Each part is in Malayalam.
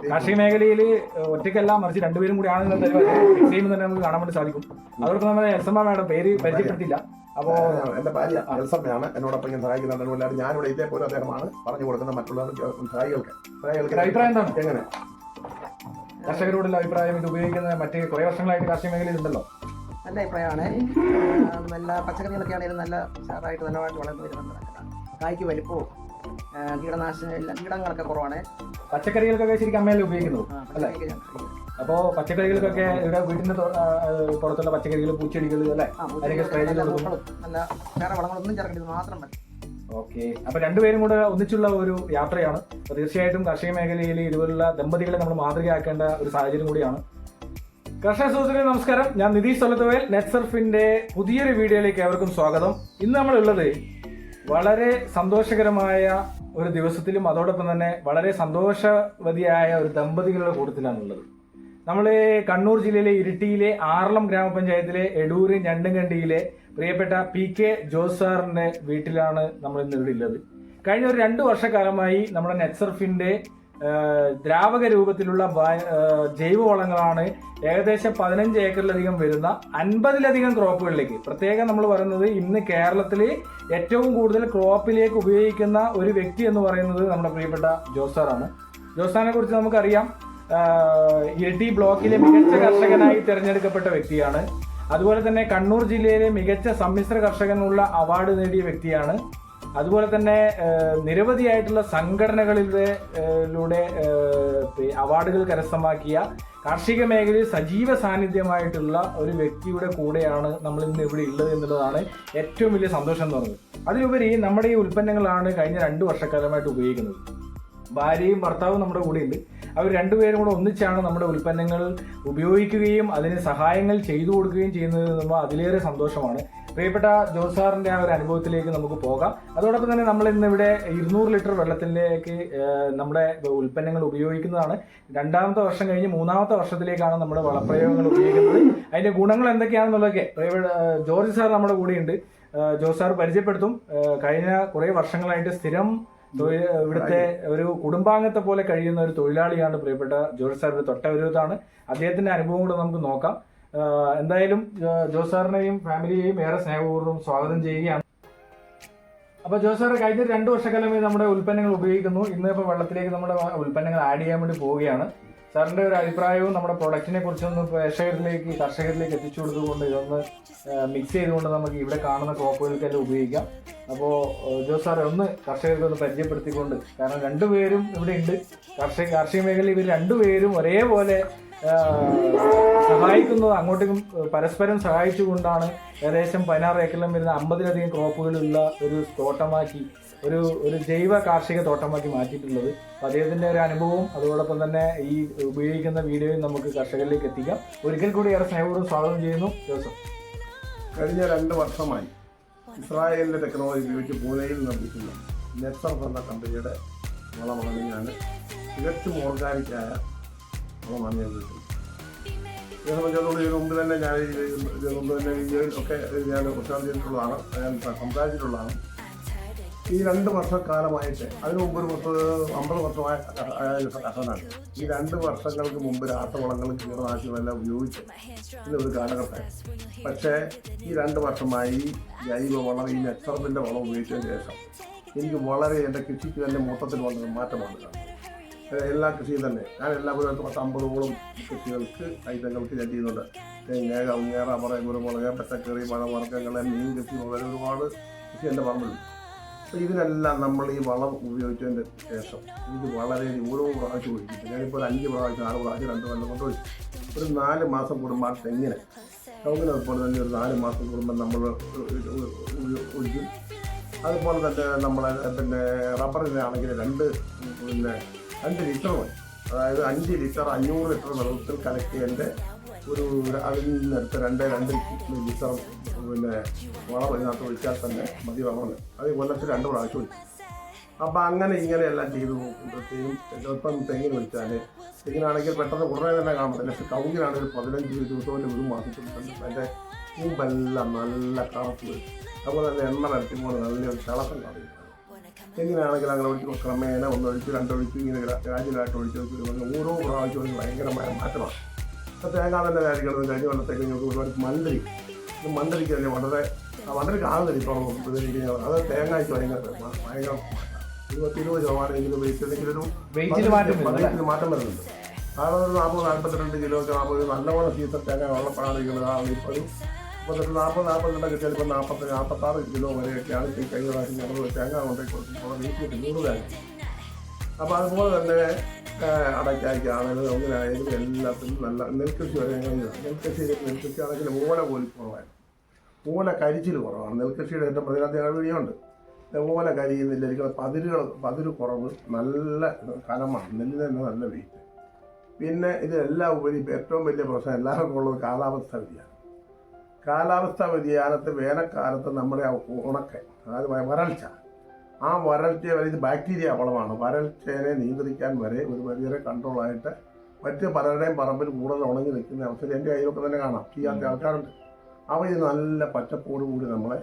കാർഷിക മേഖലയിൽ ഒറ്റയ്ക്കല്ല മറിച്ച് രണ്ടുപേരും കൂടി ആണെന്നുള്ള തന്നെ നമുക്ക് കാണാൻ വേണ്ടി സാധിക്കും. അതോടൊപ്പം നമ്മുടെ എൽസമ്മ മാഡം പേര് പരിചയപ്പെടുത്തില്ല. അപ്പോ എന്റെ ഭാര്യ എൽസമ്മയാണ് എന്നോടൊപ്പം ഞാൻ സഹായിക്കുന്നുണ്ട്. ഞാനിവിടെ ഇതേപോലെ അദ്ദേഹമാണ് പറഞ്ഞു കൊടുക്കുന്ന മറ്റുള്ള സഹായികൾക്ക് അഭിപ്രായം എന്താണ്? എങ്ങനെ കർഷകരോടുള്ള അഭിപ്രായം ഇത് ഉപയോഗിക്കുന്ന മറ്റ് കുറെ വർഷങ്ങളായിട്ട് കാർഷിക മേഖലയിൽ ഉണ്ടല്ലോ? നല്ല അഭിപ്രായമാണ്. നല്ല പച്ചക്കറികളൊക്കെ ആണെങ്കിലും നല്ല ഉഷാറായിട്ട് നല്ലതായിട്ട് വളർന്നു വരുന്നുണ്ട്. കായ്ക്ക് വലിപ്പവും കീടങ്ങളൊക്കെ കുറവാണ്. പച്ചക്കറികൾക്കൊക്കെ ശരിക്കും അമ്മയല്ലേ ഉപയോഗിക്കുന്നത് അല്ലേ? അപ്പോൾ പച്ചക്കറികൾക്കൊക്കെ ഇവിടെ വീടിന്റെ പുറത്തുള്ള പച്ചക്കറികൾ, പൂച്ചെടികൾ അല്ലേ, അതിനൊക്കെ സ്പ്രേ ചെയ്ത് കൊടുക്കും. നല്ല വേറെ വളങ്ങളൊന്നും ചേർക്കേണ്ടത് മാത്രം മതി. ഓക്കെ, അപ്പൊ രണ്ടുപേരും കൂടെ ഒന്നിച്ചുള്ള ഒരു യാത്രയാണ്. അപ്പൊ തീർച്ചയായിട്ടും കാർഷിക മേഖലയിൽ ഇതുപോലുള്ള ദമ്പതികളെ നമ്മൾ മാതൃകയാക്കേണ്ട ഒരു സാഹചര്യം കൂടിയാണ്. കർഷക സുഹൃത്തുക്കളെ നമസ്കാരം, ഞാൻ നിതീഷ് തൊലത്തുവേൽ. നെറ്റ്സർഫിന്റെ പുതിയൊരു വീഡിയോയിലേക്ക് ഏവർക്കും സ്വാഗതം. ഇന്ന് നമ്മളുള്ളത് വളരെ സന്തോഷകരമായ ഒരു ദിവസത്തിലും അതോടൊപ്പം തന്നെ വളരെ സന്തോഷവതിയായ ഒരു ദമ്പതികളുടെ കൂട്ടത്തിലാണുള്ളത്. നമ്മൾ കണ്ണൂർ ജില്ലയിലെ ഇരിട്ടിയിലെ ആറളം ഗ്രാമപഞ്ചായത്തിലെ എടൂര് ഞണ്ടുംകണ്ടിയിലെ പ്രിയപ്പെട്ട PK ജോസ് സാറിന്റെ വീട്ടിലാണ് നമ്മൾ ഇന്ന് ഇവിടെ ഉള്ളത്. കഴിഞ്ഞ ഒരു 2 വർഷക്കാലമായി നമ്മുടെ നെറ്റ്സർഫിന്റെ ദ്രാവക രൂപത്തിലുള്ള ജൈവവളങ്ങളാണ് ഏകദേശം 15 ഏക്കറിലധികം വരുന്ന 50ലധികം ക്രോപ്പുകളിലേക്ക്, പ്രത്യേകം നമ്മൾ പറയുന്നത് ഇന്ന് കേരളത്തിൽ ഏറ്റവും കൂടുതൽ ക്രോപ്പിലേക്ക് ഉപയോഗിക്കുന്ന ഒരു വ്യക്തി എന്ന് പറയുന്നത് നമ്മുടെ പ്രിയപ്പെട്ട ജോസ് സാറാണ്. ജോസ് സാറിനെ കുറിച്ച് നമുക്കറിയാം, ഇരിട്ടി ബ്ലോക്കിലെ മികച്ച കർഷകനായി തിരഞ്ഞെടുക്കപ്പെട്ട വ്യക്തിയാണ്. അതുപോലെ തന്നെ കണ്ണൂർ ജില്ലയിലെ മികച്ച സമ്മിശ്ര കർഷകനുള്ള അവാർഡ് നേടിയ വ്യക്തിയാണ്. അതുപോലെ തന്നെ നിരവധിയായിട്ടുള്ള സംഘടനകളിലൂടെ അവാർഡുകൾ കരസ്ഥമാക്കിയ കാർഷിക മേഖലയിൽ സജീവ സാന്നിധ്യമായിട്ടുള്ള ഒരു വ്യക്തിയുടെ കൂടെയാണ് നമ്മൾ ഇന്ന് ഇവിടെ ഉള്ളത് എന്നുള്ളതാണ് ഏറ്റവും വലിയ സന്തോഷം എന്ന് പറയുന്നത്. അതിലുപരി നമ്മുടെ ഈ ഉൽപ്പന്നങ്ങളാണ് കഴിഞ്ഞ 2 വർഷക്കാലമായിട്ട് ഉപയോഗിക്കുന്നത്. ഭാര്യയും ഭർത്താവും നമ്മുടെ കൂടെയുണ്ട്. അവർ രണ്ടുപേരും കൂടെ ഒന്നിച്ചാണ് നമ്മുടെ ഉൽപ്പന്നങ്ങൾ ഉപയോഗിക്കുകയും അതിന് സഹായങ്ങൾ ചെയ്തു കൊടുക്കുകയും ചെയ്യുന്നത് നമ്മൾ അതിലേറെ സന്തോഷമാണ്. പ്രിയപ്പെട്ട ജോസ് സാറിന്റെ ആ ഒരു അനുഭവത്തിലേക്ക് നമുക്ക് പോകാം. അതോടൊപ്പം തന്നെ നമ്മൾ ഇന്നിവിടെ 200 ലിറ്റർ വെള്ളത്തിലേക്ക് നമ്മുടെ ഉൽപ്പന്നങ്ങൾ ഉപയോഗിക്കുന്നതാണ്. 2ാമത്തെ വർഷം കഴിഞ്ഞ് 3ാമത്തെ വർഷത്തിലേക്കാണ് നമ്മുടെ വളപ്രയോഗങ്ങൾ ഉപയോഗിക്കുന്നത്. അതിന്റെ ഗുണങ്ങൾ എന്തൊക്കെയാണെന്നുള്ളതൊക്കെ ജോർജ് സാർ നമ്മുടെ കൂടെയുണ്ട്. ജോസ് സാർ പരിചയപ്പെടുത്തും. കഴിഞ്ഞ കുറേ വർഷങ്ങളായിട്ട് സ്ഥിരം ഇവിടുത്തെ ഒരു കുടുംബാംഗത്തെ പോലെ കഴിയുന്ന ഒരു തൊഴിലാളിയാണ് പ്രിയപ്പെട്ട ജോർജ് സാറിന്റെ തൊട്ടവിരുദ്ധമാണ്. അദ്ദേഹത്തിന്റെ അനുഭവം കൂടെ നമുക്ക് നോക്കാം. എന്തായാലും ജോസ് സാറിനെയും ഫാമിലിയെയും ഏറെ സ്നേഹപൂർവ്വം സ്വാഗതം ചെയ്യുകയാണ്. അപ്പൊ ജോസ് സാറ് കഴിഞ്ഞ 2 വർഷക്കാലമായി നമ്മുടെ ഉൽപ്പന്നങ്ങൾ ഉപയോഗിക്കുന്നു. ഇന്ന് ഇപ്പോൾ വെള്ളത്തിലേക്ക് നമ്മുടെ ഉൽപ്പന്നങ്ങൾ ആഡ് ചെയ്യാൻ വേണ്ടി പോവുകയാണ്. സാറിന്റെ ഒരു അഭിപ്രായവും നമ്മുടെ പ്രൊഡക്റ്റിനെ കുറിച്ചൊന്ന് കർഷകരിലേക്ക് എത്തിച്ചു കൊടുത്തുകൊണ്ട് ഇതൊന്ന് മിക്സ് ചെയ്തുകൊണ്ട് നമുക്ക് ഇവിടെ കാണുന്ന ക്രോപ്പുകൾക്കെല്ലാം ഉപയോഗിക്കാം. അപ്പോൾ ജോസ് സാറെ ഒന്ന് കർഷകർക്ക് ഒന്ന് പരിചയപ്പെടുത്തിക്കൊണ്ട്, കാരണം രണ്ടുപേരും ഇവിടെ ഉണ്ട്. കാർഷിക മേഖലയിൽ ഇവർ രണ്ടുപേരും ഒരേപോലെ സഹായിക്കുന്നത്, അങ്ങോട്ടും പരസ്പരം സഹായിച്ചുകൊണ്ടാണ് ഏകദേശം 16 ഏക്കറിലും വരുന്ന 50ലധികം ക്രോപ്പുകളുള്ള ഒരു തോട്ടമാക്കി, ഒരു ജൈവ കാർഷിക തോട്ടമാക്കി മാറ്റിയിട്ടുള്ളത്. അപ്പം അദ്ദേഹത്തിൻ്റെ ഒരു അനുഭവവും അതോടൊപ്പം തന്നെ ഈ ഉപയോഗിക്കുന്ന വീഡിയോയും നമുക്ക് കർഷകരിലേക്ക് എത്തിക്കാം. ഒരിക്കൽ കൂടി ഏറെ സ്നേഹപൂർവ്വം സ്വാഗതം ചെയ്യുന്നു ജോസഫ്. കഴിഞ്ഞ 2 വർഷമായി ഇസ്രായേലിന്റെ ടെക്നോളജി ഉപയോഗിച്ച് പൂനെയിൽ നിർമ്മിക്കുന്ന നെറ്റ്സർഫ് എന്ന കമ്പനിയുടെ വളമാണ് ഞാൻ തികച്ചും ഓർഗാനിക്കായ വളമാണ് ഞാൻ ഉപയോഗിക്കുന്നത്. ഇതിനെ സംബന്ധിച്ചിടത്തോളം ഇതിനു മുമ്പ് തന്നെ വീഡിയോയിലൊക്കെ ഞാൻ പ്രചാരം ചെയ്തിട്ടുള്ളതാണ്, ഞാൻ സംസാരിച്ചിട്ടുള്ളതാണ്. ഈ 2 വർഷക്കാലമായിട്ട് അതിനു മുമ്പ് ഒരു 50 വർഷമായ കർഷകനാണ്. ഈ 2 വർഷങ്ങൾക്ക് മുമ്പ് രാസവളങ്ങളും കീടനാശികളെല്ലാം ഉപയോഗിച്ച് ഒരു കാലഘട്ടം. പക്ഷേ ഈ 2 വർഷമായി ജൈവവളം, ഈ നെറ്റ്സർഫിൻ്റെ വളം ഉപയോഗിച്ചതിന് ശേഷം എനിക്ക് വളരെ എൻ്റെ കൃഷിക്ക് തന്നെ മൊത്തത്തിൽ വന്നൊരു മാറ്റമാണ്. എല്ലാ കൃഷിയും തന്നെ ഞാൻ എല്ലാ 50ഓളം കൃഷികൾക്ക് ഐറ്റങ്ങൾക്ക് ഞാൻ ചെയ്യുന്നുണ്ട്. തേങ്ങ, കവുങ്ങ, റബ്ബർ, കുരുമുളക്, പച്ചക്കറി, പഴവർഗ്ഗങ്ങൾ, മീൻ കൃഷി മുതൽ ഒരുപാട് കൃഷി എൻ്റെ പറമ്പിലുണ്ട്. അപ്പോൾ ഇതിനെല്ലാം നമ്മൾ ഈ വളം ഉപയോഗിച്ചതിൻ്റെ ശേഷം ഇത് വളരെ ഓരോ പ്രാവശ്യം ഒഴിച്ചിട്ട് ഞാനിപ്പോൾ ഒരു 5 പ്രാവശ്യം 6 പ്രാവശ്യം 2 കൊല്ലം കൊണ്ട് ഒഴിച്ചു. ഒരു 4 മാസം കൂടുമ്പോൾ തെങ്ങിന് കവുങ്ങിനെ അതുപോലെ തന്നെ ഒരു 4 മാസം കൂടുമ്പോൾ നമ്മൾ ഒഴിക്കും. അതുപോലെ തന്നെ നമ്മളെ റബ്ബറിനാണെങ്കിൽ 2 ലിറ്റർ മതി. അതായത് 5 ലിറ്റർ 500 ലിറ്റർ വെള്ളത്തിൽ കലക്കിയതിൻ്റെ അതിൽ നിന്നെടുത്ത് 2 ലിറ്റർ വളം അതിനകത്ത് ഒഴിച്ചാൽ തന്നെ മതി വെള്ളം. അത് കൊല്ലത്തിൽ 2 പ്രാവശ്യം ഒഴിക്കും. അപ്പോൾ അങ്ങനെ ഇങ്ങനെയെല്ലാം ചെയ്ത് നോക്കുമ്പോഴത്തേക്കും ചിലപ്പം തെങ്ങിന് ഒഴിച്ചാൽ തെങ്ങിനാണെങ്കിൽ പെട്ടെന്ന് ഉടനെ തന്നെ കാണാൻ പറ്റില്ല. പക്ഷേ കവുങ്ങിനാണെങ്കിൽ 15 ദിവസവും 1 മാസത്തിൽ തന്നെ അതിൻ്റെ പൂമ്പെല്ലാം നല്ല കറുപ്പ് വരും. അതുപോലെ തന്നെ എണ്ണ വരയ്ക്കുമ്പോൾ നല്ലൊരു തിളക്കം കാണിക്കും. എങ്ങനെയാണെങ്കിലും അങ്ങനെ ഒഴിച്ച് ക്രമേണ ഒന്നൊഴിച്ച് രണ്ടൊഴിച്ച് ഇങ്ങനെ ഗ്രാജുവലായിട്ട് ഒഴിച്ച് ഓരോ പ്രാവശ്യവും ഭയങ്കരമായ മാറ്റമാണ്. അപ്പോൾ തേങ്ങ തന്നെ കാര്യങ്ങൾ കഴിഞ്ഞ കൊല്ലത്തേക്ക് ഒരുപാട് മണ്ടരിക്ക് തന്നെ വളരെ കാണുന്നില്ല ഇപ്പോൾ അത് തേങ്ങയ്ക്ക് ഭയങ്കര 20% വെയിറ്റിലെങ്കിലും ഒരു മാറ്റം വരുന്നുണ്ട്. കാരണം ഒരു 40-42 കിലോ 40 നല്ലപോലെ സീസൺ തേങ്ങ വെള്ളപ്പെടാതിരിക്കുന്നത് ഇപ്പോൾ ഒരു 40-42 കിട്ടിയാൽ ഇപ്പോൾ 40-46 കിലോ വരെയൊക്കെയാണ് ഈ കഴിഞ്ഞ പ്രാവശ്യം ഞങ്ങൾ തേങ്ങ കൊണ്ടേക്ക് കൊടുക്കുമ്പോൾ വീട്ടിൽ കൂടുതലായി. അപ്പോൾ അതുപോലെ തന്നെ അടയ്ക്കാണെങ്കിലും ഒന്നിനായാലും എല്ലാത്തിനും നല്ല നെൽകൃഷി വരെ നെൽകൃഷി ആണെങ്കിൽ മൂല പോലും കുറവായിരുന്നു. മൂല കരിച്ചിൽ കുറവാണ്. നെൽകൃഷിയുടെ ഏറ്റവും പ്രതിനിധി വീഡിയോയുണ്ട്. മൂല കരിയുന്നില്ല, എനിക്ക് പതിര് കുറവ്, നല്ല കനമാണ്, നെല്ലിന് തന്നെ നല്ല വെയിറ്റ്. പിന്നെ ഇതെല്ലാം ഉപരി ഏറ്റവും വലിയ പ്രശ്നം എല്ലാവർക്കും ഉള്ളത് കാലാവസ്ഥാ വ്യതിയാനത്ത് വേനൽക്കാലത്ത് നമ്മുടെ ഉണക്ക്, അതായത് വരൾച്ച, ആ വരൾച്ചയെ വരെ ഇത് ബാക്ടീരിയ വളമാണ്. വരൾച്ചയെ നിയന്ത്രിക്കാൻ വരെ ഒരു പരിധിവരെ കൺട്രോളായിട്ട് മറ്റ് പലരുടെയും പറമ്പിൽ കൂടുതൽ ഉണങ്ങി നിൽക്കുന്ന അവസരം എൻ്റെ കയ്യിലൊക്കെ തന്നെ കാണാം. ചെയ്യാത്ത ആൾക്കാരുണ്ട്. അവ ഇത് നല്ല പച്ചപ്പോട് കൂടി നമ്മളെ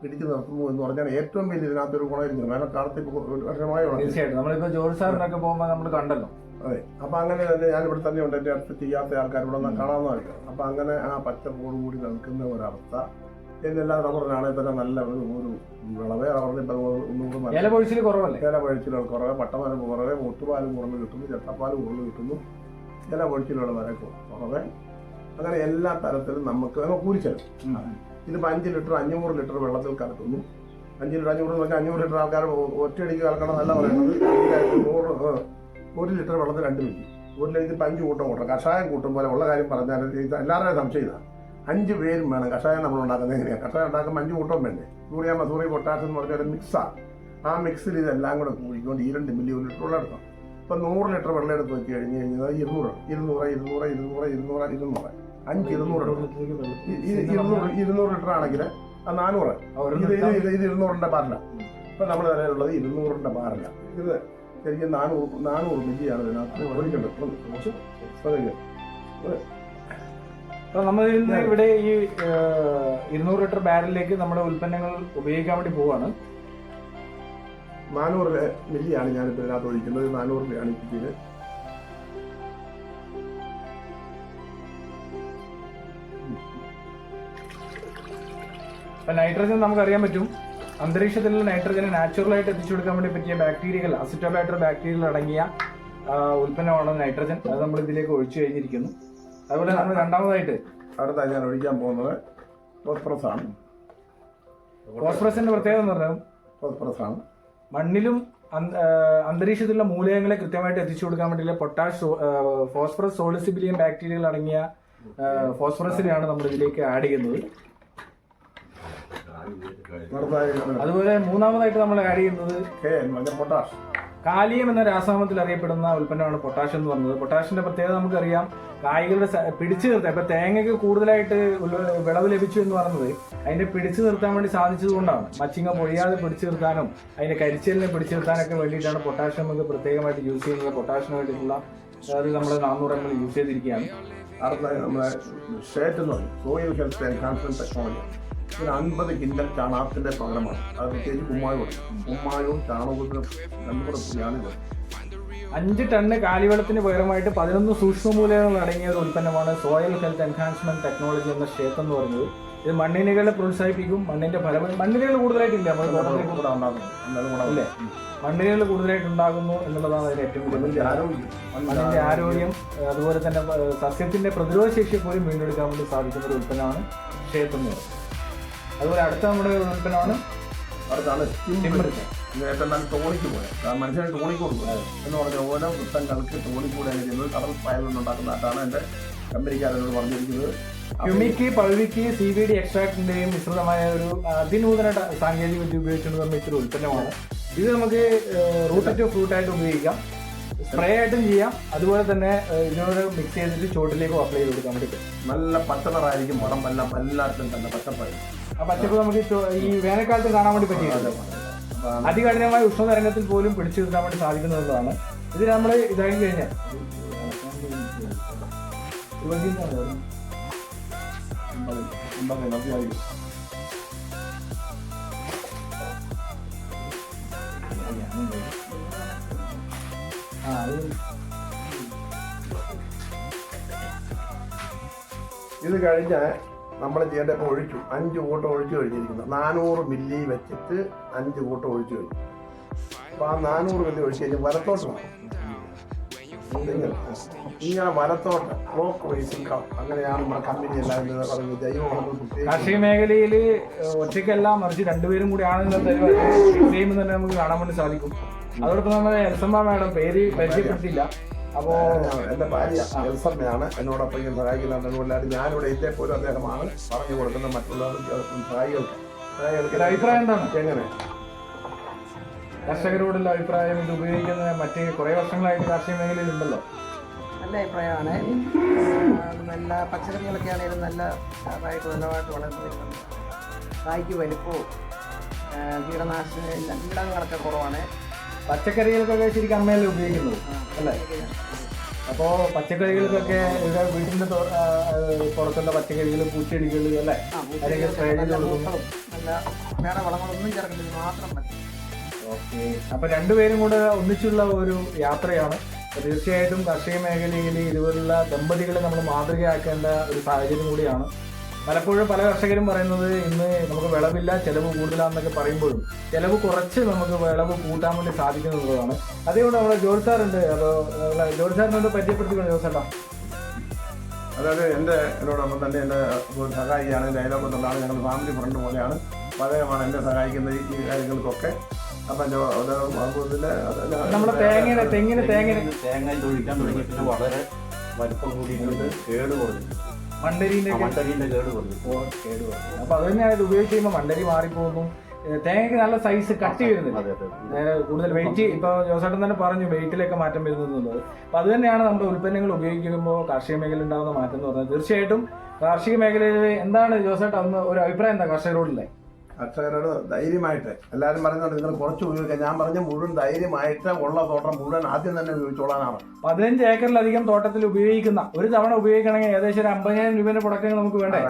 പിടിച്ചു നിർത്തുന്നു എന്ന് പറഞ്ഞാൽ ഏറ്റവും വലിയ ഇതിനകത്തൊരു ഗുണമായിരുന്നു. വേനൽക്കാലത്ത് വർഷമായി നമ്മളിപ്പോൾ ജോലി സാറിനൊക്കെ പോകുമ്പോൾ നമ്മൾ കണ്ടല്ലോ. അതെ. അപ്പം അങ്ങനെ തന്നെ ഞാനിവിടെ തന്നെ ഉണ്ട്. എൻ്റെ അടുത്ത് ചെയ്യാത്ത ആൾക്കാരിവിടെ നിന്ന് കാണാവുന്നതായിരിക്കും. അപ്പം അങ്ങനെ ആ പച്ചപ്പോട് കൂടി നിൽക്കുന്ന ഒരവസ്ഥ എന്നെല്ലാം റബ്ബറിനാണെങ്കിൽ തന്നെ നല്ല ഒരു വിളവേ. റബ്ബറിന് ഇപ്പം ഇല പൊഴിച്ചിൽ കുറവല്ലേ? കുറവ്, പട്ടമരം കുറവ്, ഒത്തുപാലും കുറവ് കിട്ടുന്നു, ചട്ടപ്പാലും കുറവ് കിട്ടുന്നു, ഇല പൊഴിച്ചിലുള്ള വരെ കുറവ്. അങ്ങനെ എല്ലാ തരത്തിലും നമുക്ക് കൂലിച്ചെലവ്. ഇതിപ്പോൾ 5 ലിറ്റർ 500 ലിറ്റർ വെള്ളത്തിൽ കലക്കുന്നു. 5 ലിറ്റർ 500 എന്ന് പറഞ്ഞാൽ 500 ലിറ്റർ ആൾക്കാർ ഒറ്റയടിക്ക് കലക്കണം എന്നല്ല പറയുന്നത്. 1 ലിറ്റർ വെള്ളത്തിൽ 2 മിനിറ്റ്. 1 ലിറ്റർ 5 കൂട്ടം കൂട്ടണം. കഷായം കൂട്ടും പോലെ ഉള്ള കാര്യം പറഞ്ഞാൽ എല്ലാവരുടെയും സംശയം ഇതാണ്. 5 പേരും വേണം കഷായം നമ്മൾ ഉണ്ടാക്കുന്നത്. എങ്ങനെയാണ് കഷായം ഉണ്ടാക്കുമ്പോൾ 5 കൂട്ടം വേണ്ടേ? യൂറിയ, മസൂറി, പൊട്ടാസ്യം എന്ന് പറഞ്ഞാൽ മിക്സാണ്. ആ മിക്സിൽ ഇതെല്ലാം കൂടെ കൂടിക്കൊണ്ട് 2 മില്ലി 1 ലിറ്റർ വെള്ളം എടുക്കണം. ഇപ്പം 100 ലിറ്റർ വെള്ളം എടുത്ത് വെച്ച് കഴിഞ്ഞ് കഴിഞ്ഞാൽ 200 ലിറ്റർ ആണെങ്കിൽ 400. ഇത് 200ന്റെ ബാരല. ഇപ്പം നമ്മുടെ നിലയിലുള്ളത് 200ന്റെ ബാരല. ഇത് ശരിക്കും 400 മില്ലിയാണ് ഇതിനകത്ത് ഒഴിക്കേണ്ടത്. അപ്പോൾ നമ്മൾ ഇവിടെ ഈ 200 ലിറ്റർ ബാരലിലേക്ക് നമ്മുടെ ഉൽപ്പന്നങ്ങൾ ഉപയോഗിക്കാൻ വേണ്ടി പോവാണ്. 400 മില്ലിയാണ് ഞാനിപ്പോൾ ഇതിനകത്ത് ഒഴിക്കുന്നത്. 400 രൂപയാണ് ഇപ്പിച്ചത്. അപ്പം നൈട്രജൻ നമുക്കറിയാൻ പറ്റും. അന്തരീക്ഷത്തിലുള്ള നൈട്രജനെ നാച്ചുറലായിട്ട് എത്തിച്ചു കൊടുക്കാൻ വേണ്ടി പറ്റിയ ബാക്ടീരിയകൾ, അസിറ്റോബാക്ടർ ബാക്ടീരിയകൾ അടങ്ങിയ ഉൽപ്പന്നമാണ് നൈട്രജൻ. അത് നമ്മൾ ഇതിലേക്ക് ഒഴിച്ചു കഴിഞ്ഞിരിക്കുന്നു. അതുപോലെ നമ്മൾ രണ്ടാമതായിട്ട് അടുത്തായി ഞാൻ ഒഴിക്കാൻ പോകുന്നത് ഫോസ്ഫറസ് ആണ്. ഫോസ്ഫറസിന്റെ പ്രത്യേകത എന്ന് പറഞ്ഞാൽ ഫോസ്ഫറസ് ആണ് മണ്ണിലും അന്തരീക്ഷത്തിലുള്ള മൂലകങ്ങളെ കൃത്യമായിട്ട് എത്തിച്ചു കൊടുക്കാൻ വേണ്ടിയുള്ള ഫോസ്ഫറസ് സോളിസിബിലിയം ബാക്ടീരിയകൾ അടങ്ങിയ ഫോസ്ഫറസിനെയാണ് നമ്മൾ ഇതിലേക്ക് ആഡ് ചെയ്യുന്നത്. അതുപോലെ മൂന്നാമതായിട്ട് നമ്മൾ ആഡ് ചെയ്യുന്നത് പൊട്ടാഷ്. കാലിയം എന്ന രാസനാമത്തിൽ അറിയപ്പെടുന്ന ഉൽപ്പന്നമാണ് പൊട്ടാഷ് എന്ന് പറഞ്ഞത്. പൊട്ടാഷിന്റെ പ്രത്യേകത നമുക്കറിയാം. കായ്കളുടെ പിടിച്ചു നിർത്താൻ, ഇപ്പൊ തേങ്ങയ്ക്ക് കൂടുതലായിട്ട് വിളവ് ലഭിച്ചു എന്ന് പറയുന്നത് അതിന്റെ പിടിച്ചു നിർത്താൻ വേണ്ടി സാധിച്ചത് കൊണ്ടാണ്. മച്ചിങ്ങ പൊഴിയാതെ പിടിച്ചു നിർത്താനും അതിന്റെ കരിച്ചലിനെ പിടിച്ചു നിർത്താനൊക്കെ വേണ്ടിയിട്ടാണ് പൊട്ടാഷ് നമുക്ക് പ്രത്യേകമായിട്ട് യൂസ് ചെയ്യുന്നത്. പൊട്ടാഷിന് വേണ്ടിയിട്ടുള്ള അത് നമ്മൾ 400 ml യൂസ് ചെയ്തിരിക്കുകയാണ്. അടുത്തായി നമ്മുടെ ഷേറ്റ് എന്ന് പറയും സോയിൽ ഹെൽത്ത് എൻഹാൻസ്മെന്റ് ടെക്നോളജി. ഒരു 50 കിൻഡൽ ചാണകത്തിന്റെ പകരമാണ്. അത് പ്രത്യേകിച്ച് കുമ്മായവും ചാണകത്തിനും രണ്ടും കൂടെ കൂടിയാണ്. 5 ടണ്ണ് കാലിവെള്ളത്തിന് പകരമായിട്ട് 11 സൂക്ഷ്മമൂലകങ്ങൾ അടങ്ങിയ ഒരു ഉൽപ്പന്നമാണ് സോയിൽ ഹെൽത്ത് എൻഹാൻസ്മെന്റ് ടെക്നോളജി എന്ന ഷേത്ത് എന്ന് പറയുന്നത്. ഇത് മണ്ണിനകളെ പ്രോത്സാഹിപ്പിക്കും. മണ്ണിന്റെ ഫലം മണ്ണിനകൾ കൂടുതലായിട്ടില്ല, അല്ലേ? മണ്ണിനകൾ കൂടുതലായിട്ട് ഉണ്ടാകുന്നു എന്നുള്ളതാണ് അതിന്റെ ഏറ്റവും വലിയ മണ്ണിന്റെ ആരോഗ്യം. അതുപോലെ തന്നെ സസ്യത്തിന്റെ പ്രതിരോധ ശേഷിയെ പോലും വീണ്ടെടുക്കാൻ വേണ്ടി സാധിക്കുന്ന ഒരു ഉൽപ്പന്നമാണ് ഷേത്ത് എന്ന് പറയുന്നത്. അതുപോലെ അടുത്ത നമ്മുടെ ഉൽപ്പന്നമാണ് അടുത്താണ് ടോണിക്ക് പോലെ. മനുഷ്യനെ ടോണിക്ക് കൊടുക്കുക എന്ന് പറഞ്ഞാൽ ഓരോ വൃത്തങ്ങൾക്ക് ടോണിക്കൂടെയാണ് ചെയ്യുന്നത്. കടൽ പായലുണ്ടാക്കുന്നതായിട്ടാണ് എൻ്റെ കമ്പനിക്കാരോട് പറഞ്ഞിരിക്കുന്നത്. ഹ്യൂമിക്, പൾവിക്ക്, CBD എക്സ്ട്രാക്ടിന്റെയും മിശ്രിതമായ ഒരു അതിനൂതന സാങ്കേതിക വിദ്യ ഉപയോഗിച്ചുകൊണ്ട് നിർമ്മിച്ചൊരു ഉൽപ്പന്നമാണ് ഇത്. നമുക്ക് റൂട്ട് ടു ഫ്രൂട്ട് ആയിട്ട് ഉപയോഗിക്കാം, സ്പ്രേ ആയിട്ടും ചെയ്യാം. അതുപോലെ തന്നെ ഇതിനോട് മിക്സ് ചെയ്തിട്ട് ചോട്ടിലേക്കും അപ്ലൈ ചെയ്ത് കൊടുക്കാൻ വേണ്ടി നല്ല പച്ചനിറായിരിക്കും. പടം എല്ലാത്തിനും തന്നെ പച്ചപ്പായിരിക്കും. ആ പച്ചപ്പ് നമുക്ക് ഈ വേനൽക്കാലത്ത് കാണാൻ വേണ്ടി പറ്റിയിട്ടുണ്ട്. അതികഠിനമായ ഉഷ്ണതരംഗത്തിൽ പോലും പിടിച്ചു നിർത്താൻ വേണ്ടി സാധിക്കുന്നതാണ്. ഇത് നമ്മൾ ഇതായി കഴിഞ്ഞാൽ ഇത് കഴിഞ്ഞ നമ്മൾ ചെയ്യേണ്ട ഇപ്പോൾ ഒഴിച്ചു 5 കൂട്ടം ഒഴിച്ചു കഴിഞ്ഞിരിക്കുന്നത് 400 മില്ലി വെച്ചിട്ട് 5 കൂട്ടം ഒഴിച്ചു കഴിഞ്ഞു. അപ്പോൾ ആ 400 മില്ലി ഒഴിച്ച് കഴിഞ്ഞാൽ വലത്തോട്ട് പോകണം. ഇങ്ങനെ വലത്തോട്ട് ക്ലോക്ക് വൈസ് അങ്ങനെയാണ് നമ്മുടെ കമ്പനി എല്ലാവരും പറയുന്നത്. ജൈവവളങ്ങൾ കാർഷിക മേഖലയിൽ ഒറ്റയ്ക്കല്ല, മറിച്ച് രണ്ടുപേരും കൂടി ആണെന്നുള്ള തന്നെ നമുക്ക് കാണാൻ വേണ്ടി സാധിക്കും. അതോടൊപ്പം നമ്മൾ എൽസമ്മ മാഡം പേര് പരിചയപ്പെടുത്തിയില്ല. അപ്പോൾ എൻ്റെ ഭാര്യ എൽസമ്മയാണ് എന്നോടൊപ്പം ഇങ്ങനെ സഹായിക്കുന്നുണ്ട്. ഞാനിവിടെ ഇതേപോലും അദ്ദേഹമാണ് പറഞ്ഞു കൊടുക്കുന്ന മറ്റുള്ളവർക്ക് സഹായികൾക്ക് അഭിപ്രായം എന്താണ്? എങ്ങനെ കർഷകരോടുള്ള അഭിപ്രായം ഇത് ഉപയോഗിക്കുന്ന മറ്റ് കുറേ വർഷങ്ങളായിട്ട് കാർഷിക മേഖലയിൽ ഉണ്ടല്ലോ? നല്ല അഭിപ്രായമാണ്. നല്ല പച്ചക്കറികളൊക്കെ ആണെങ്കിലും നല്ല ഉഷാറായിട്ട് നല്ലതായിട്ട് വളർന്നു വരുന്നുണ്ട്. കായ്ക്ക് വലിപ്പവും കീടനാശിനി കീടങ്ങളൊക്കെ കുറവാണ്. പച്ചക്കറികൾക്കൊക്കെ ശരിക്കും അമ്മയല്ലേ ഉപയോഗിക്കുന്നത് അല്ലേ? അപ്പോൾ പച്ചക്കറികൾക്കൊക്കെ ഇവിടെ വീട്ടിൻ്റെ പുറത്തുള്ള പച്ചക്കറികൾ, പൂച്ചെടികൾ അല്ലേ, അല്ലെങ്കിൽ സ്പ്രേ ചെയ്ത് കൊടുക്കുന്നു. നല്ല വേറെ വളങ്ങളൊന്നും ചേർക്കുന്നത് മാത്രം മതി. ഓക്കെ. അപ്പോൾ രണ്ടുപേരും കൂടെ ഒന്നിച്ചുള്ള ഒരു യാത്രയാണ്. തീർച്ചയായിട്ടും കാർഷിക മേഖലയിൽ ഇതുപോലുള്ള ദമ്പതികളെ നമ്മൾ മാതൃകയാക്കേണ്ട ഒരു സാഹചര്യം കൂടിയാണ്. പലപ്പോഴും പല കർഷകരും പറയുന്നത് ഇന്ന് നമുക്ക് വിളവില്ല, ചിലവ് കൂടുതലാണെന്നൊക്കെ പറയുമ്പോഴും ചിലവ് കുറച്ച് നമുക്ക് വിളവ് കൂട്ടാൻ വേണ്ടി സാധിക്കുന്നുള്ളതാണ്. അതുകൊണ്ട് നമ്മുടെ ജോർജ് സാറുണ്ട്. അപ്പോൾ ജോർജ് സാറിനോട് പരിചയപ്പെടുത്തിക്കൊണ്ട് ജോർജ് ചേട്ടാ. അതായത് എന്നോടൊപ്പം തന്നെ എൻ്റെ സഹായിയാണ്, എൻ്റെ അയലോകത്തുള്ളതാണ്, ഞങ്ങൾ ഫാമിലി ഫ്രണ്ട് പോലെയാണ്. പഴയമാണ് എന്നെ സഹായിക്കുന്ന ഈ കാര്യങ്ങൾക്കൊക്കെ. അപ്പം നമ്മുടെ തെങ്ങിന് തേങ്ങ ഒഴിക്കാൻ തുടങ്ങി പിന്നെ വളരെ വലിപ്പം കൂടിയിട്ട് കേട് കുറഞ്ഞു. മണ്ടരീൻ്റെ കേട് കുറഞ്ഞു. അപ്പോൾ അത് തന്നെ ഇത് ഉപയോഗിച്ച് കഴിയുമ്പോൾ മണ്ടരി മാറിപ്പോകുന്നു. തേങ്ങയ്ക്ക് നല്ല സൈസ് കട്ടി വരുന്നില്ല, കൂടുതൽ വെയിറ്റ്. ഇപ്പോൾ ജോസേട്ടൻ തന്നെ പറഞ്ഞു വെയിറ്റിലൊക്കെ മാറ്റം വരുന്നുള്ളത്. അപ്പോൾ അത് തന്നെയാണ് നമ്മുടെ ഉൽപ്പന്നങ്ങൾ ഉപയോഗിക്കുമ്പോൾ കാർഷിക മേഖല ഉണ്ടാകുന്ന മാറ്റം എന്ന് പറഞ്ഞത്. തീർച്ചയായിട്ടും കാർഷിക മേഖലയിൽ എന്താണ് ജോസേട്ടൻ അന്ന് ഒരു അഭിപ്രായം എന്താ കർഷകരോടുള്ള? കർഷകരോട് ധൈര്യമായിട്ട് എല്ലാവരും പറയുന്നുണ്ട് നിങ്ങൾ കുറച്ച് ഉപയോഗിക്കാം. ഞാൻ പറഞ്ഞ മുഴുവൻ ധൈര്യമായിട്ട് ഉള്ള തോട്ടം മുഴുവൻ ആദ്യം തന്നെ ഉപയോഗിച്ചോളാനാണ്. 15 ഏക്കറിലധികം തോട്ടത്തിൽ ഉപയോഗിക്കുന്ന ഒരു തവണ ഉപയോഗിക്കണമെങ്കിൽ ഏകദേശം ഒരു 50,000 രൂപയുടെ പ്രൊഡക്റ്റ് നമുക്ക് വേണ്ടേ?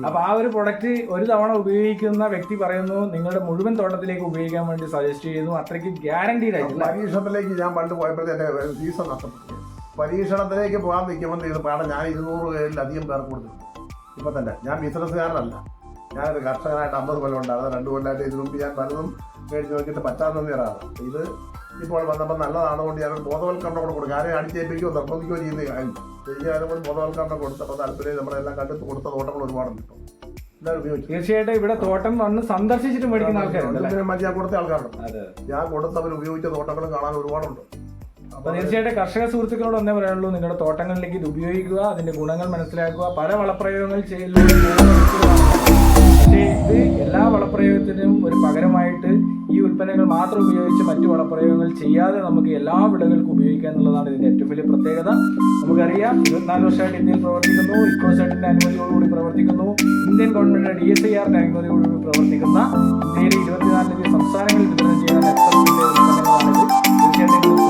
അപ്പൊ ആ ഒരു പ്രൊഡക്റ്റ് ഒരു തവണ ഉപയോഗിക്കുന്ന വ്യക്തി പറയുന്നു നിങ്ങളുടെ മുഴുവൻ തോട്ടത്തിലേക്ക് ഉപയോഗിക്കാൻ വേണ്ടി സജസ്റ്റ് ചെയ്യുന്നു. അത്രയ്ക്ക് ഗ്യാരണ്ടീഡ് ആയിട്ടില്ല. പരീക്ഷണത്തിലേക്ക് ഞാൻ പണ്ട് പോയപ്പോഴത്തെ സീസൺ നഷ്ടപ്പെട്ടു. പരീക്ഷണത്തിലേക്ക് പോകാൻ നിൽക്കുമ്പോൾ ഇത് പാടെ ഞാൻ 200 പേർക്ക് കൊടുത്തിട്ടുണ്ട്. ഇപ്പം തന്നെ ഞാൻ ബിസിനസ്സുകാരനല്ല, ഞാനൊരു കർഷകനായിട്ട് 50 കൊല്ലം ഉണ്ടായിരുന്നു. 2 കൊല്ലമായിട്ട് ഇതിനു മുമ്പ് ഞാൻ പലതും മേടിച്ച് നോക്കിയിട്ട് പറ്റാത്ത നേരാണ്. ഇത് ഇപ്പോൾ വന്നപ്പോൾ നല്ലതാണ് കൊണ്ട് ഞാനൊരു ബോധവൽക്കരണം കൂടെ കൊടുക്കും. ആരെയും അടിച്ചേൽപ്പിക്കുകയോ നിർബന്ധിക്കുകയോ ചെയ്യുന്ന കാര്യം ചെയ്യാനും കൂടി ബോധവൽക്കരണം കൊടുത്തപ്പോൾ താല്പര്യം നമ്മളെല്ലാം കണ്ടെത്തി കൊടുത്ത തോട്ടങ്ങൾ ഒരുപാട് കിട്ടും. എല്ലാവരും ഉപയോഗിച്ചു. തീർച്ചയായിട്ടും ഇവിടെ തോട്ടം വന്ന് സന്ദർശിച്ചിട്ട് മേടിക്കുന്ന ആൾക്കാരുണ്ട്. ഞാൻ കൊടുത്ത ആൾക്കാരുണ്ട്. ഞാൻ കൊടുത്തവർ ഉപയോഗിച്ച തോട്ടങ്ങളും കാണാൻ ഒരുപാടുണ്ട്. അപ്പോൾ തീർച്ചയായിട്ടും കർഷക സുഹൃത്തുക്കളോട് ഒന്നേ പറയാനുള്ളൂ, നിങ്ങളുടെ തോട്ടങ്ങളിലേക്ക് ഇത് ഉപയോഗിക്കുക, അതിന്റെ ഗുണങ്ങൾ മനസ്സിലാക്കുക. പല വളപ്രയോഗങ്ങൾ ചെയ്യുന്നതിലൂടെ പക്ഷേ ഇത് എല്ലാ വളപ്രയോഗത്തിനും ഒരു പകരമായിട്ട് ഈ ഉൽപ്പന്നങ്ങൾ മാത്രം ഉപയോഗിച്ച് മറ്റു വളപ്രയോഗങ്ങൾ ചെയ്യാതെ നമുക്ക് എല്ലാ വിളകൾക്കും ഉപയോഗിക്കുക എന്നുള്ളതാണ് ഇതിന്റെ ഏറ്റവും വലിയ പ്രത്യേകത. നമുക്കറിയാം 24 വർഷമായിട്ട് ഇന്ത്യയിൽ പ്രവർത്തിക്കുന്നു, ഇക്കോസെറ്റിന്റെ അനുമതിയോടുകൂടി പ്രവർത്തിക്കുന്നു, ഇന്ത്യൻ ഗവൺമെന്റിന്റെ DSIR-ന്റെ അനുമതിയോടുകൂടി പ്രവർത്തിക്കുന്ന ഇന്ത്യയിലെ 24 സംസ്ഥാനങ്ങളിൽ വിതരണം ചെയ്യുന്ന നെറ്റ്വർക്കിന്റെ ഉൽപ്പന്നങ്ങളാണിത്. തീർച്ചയായിട്ടും